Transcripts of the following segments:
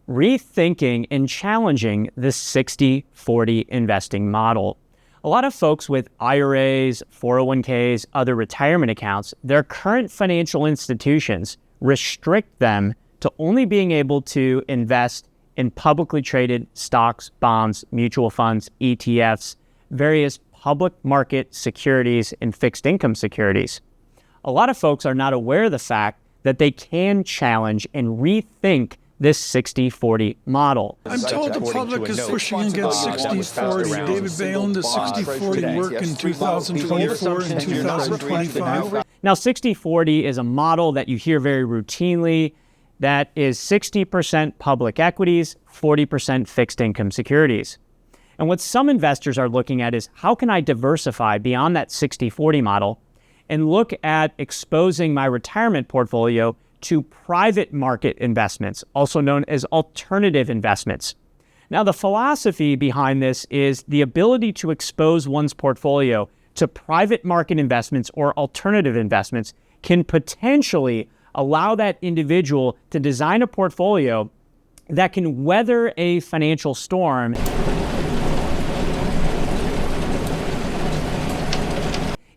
rethinking and challenging the 60-40 investing model. A lot of folks with IRAs, 401ks, other retirement accounts, their current financial institutions restrict them to only being able to invest in publicly traded stocks, bonds, mutual funds, ETFs, various public market securities, and fixed income securities. A lot of folks are not aware of the fact that they can challenge and rethink this 60-40 model. I'm told the public is pushing against 60-40. David Balin, does 60-40 work in 2024 and 2025? Now, 60-40 is a model that you hear very routinely that is 60% public equities, 40% fixed income securities. And what some investors are looking at is, how can I diversify beyond that 60-40 model and look at exposing my retirement portfolio to private market investments, also known as alternative investments. Now, the philosophy behind this is the ability to expose one's portfolio to private market investments or alternative investments can potentially allow that individual to design a portfolio that can weather a financial storm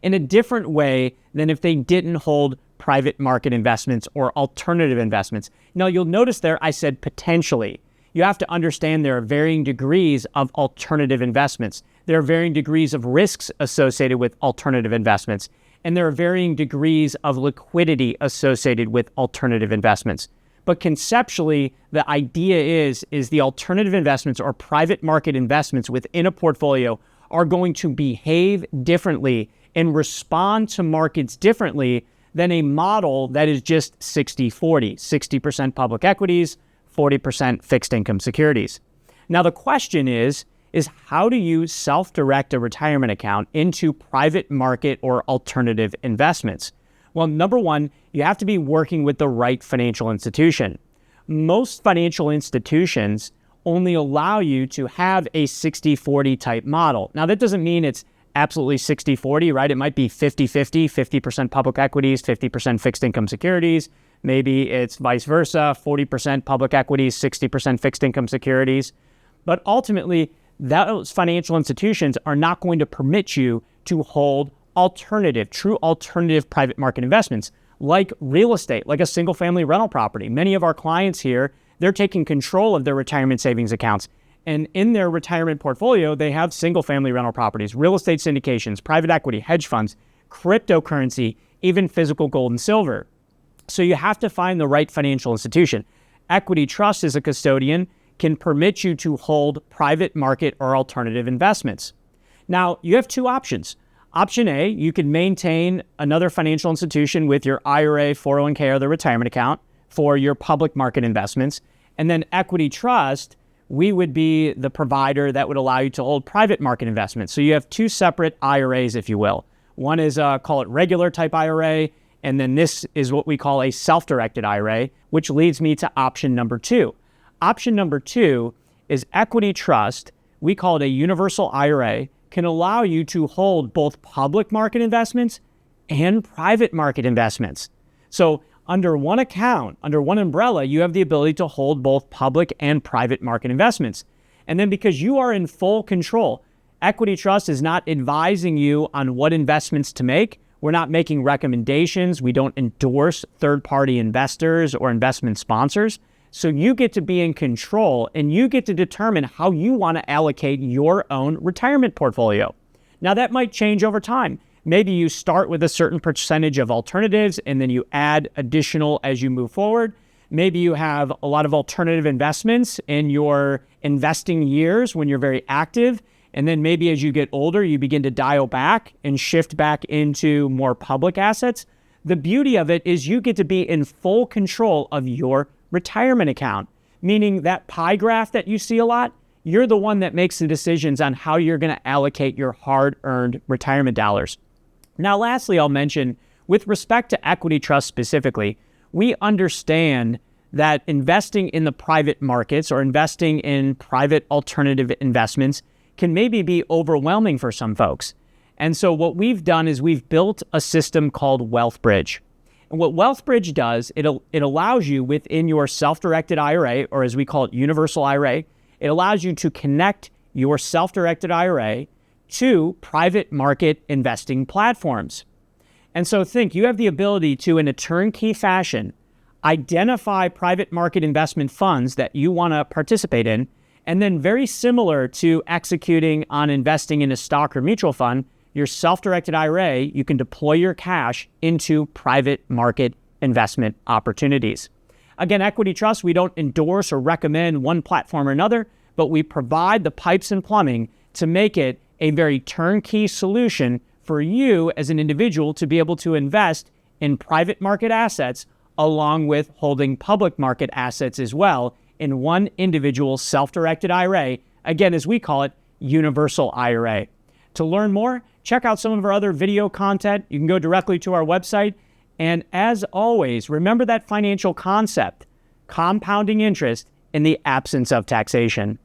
in a different way than if they didn't hold private market investments or alternative investments. Now, you'll notice there I said potentially. You have to understand there are varying degrees of alternative investments. There are varying degrees of risks associated with alternative investments, and there are varying degrees of liquidity associated with alternative investments. But conceptually, the idea is the alternative investments or private market investments within a portfolio are going to behave differently and respond to markets differently than a model that is just 60-40, 60% public equities, 40% fixed income securities. Now, the question is how do you self-direct a retirement account into private market or alternative investments? Well, number one, you have to be working with the right financial institution. Most financial institutions only allow you to have a 60-40 type model. Now, that doesn't mean it's absolutely 60-40, right? It might be 50-50, 50% public equities, 50% fixed income securities. Maybe it's vice versa, 40% public equities, 60% fixed income securities. But ultimately, those financial institutions are not going to permit you to hold true alternative private market investments like real estate, like a single family rental property. Many of our clients here, they're taking control of their retirement savings accounts. And in their retirement portfolio, they have single-family rental properties, real estate syndications, private equity, hedge funds, cryptocurrency, even physical gold and silver. So you have to find the right financial institution. Equity Trust as a custodian can permit you to hold private market or alternative investments. Now, you have two options. Option A, you can maintain another financial institution with your IRA, 401k, or the retirement account for your public market investments. And then Equity Trust, we would be the provider that would allow you to hold private market investments. So you have two separate IRAs, if you will. One is call it regular type IRA, and then this is what we call a self-directed IRA, which leads me to option number two. Option number two is Equity Trust. We call it a universal IRA, can allow you to hold both public market investments and private market investments. So under one account, under one umbrella, you have the ability to hold both public and private market investments. And then because you are in full control, Equity Trust is not advising you on what investments to make. We're not making recommendations. We don't endorse third-party investors or investment sponsors. So you get to be in control and you get to determine how you want to allocate your own retirement portfolio. Now, that might change over time. Maybe you start with a certain percentage of alternatives and then you add additional as you move forward. Maybe you have a lot of alternative investments in your investing years when you're very active. And then maybe as you get older, you begin to dial back and shift back into more public assets. The beauty of it is you get to be in full control of your retirement account, meaning that pie graph that you see a lot, you're the one that makes the decisions on how you're going to allocate your hard-earned retirement dollars. Now, lastly, I'll mention, with respect to Equity Trust specifically, we understand that investing in the private markets or investing in private alternative investments can maybe be overwhelming for some folks. And so what we've done is we've built a system called WealthBridge. And what WealthBridge does, it allows you within your self-directed IRA, or as we call it, universal IRA, it allows you to connect your self-directed IRA to private market investing platforms. And so think, you have the ability to, in a turnkey fashion, identify private market investment funds that you want to participate in, and then very similar to executing on investing in a stock or mutual fund, your self-directed IRA, you can deploy your cash into private market investment opportunities. Again, Equity Trust, we don't endorse or recommend one platform or another, but we provide the pipes and plumbing to make it a very turnkey solution for you as an individual to be able to invest in private market assets along with holding public market assets as well in one individual self-directed IRA, again, as we call it, universal IRA. To learn more, check out some of our other video content. You can go directly to our website. And as always, remember that financial concept, compounding interest in the absence of taxation.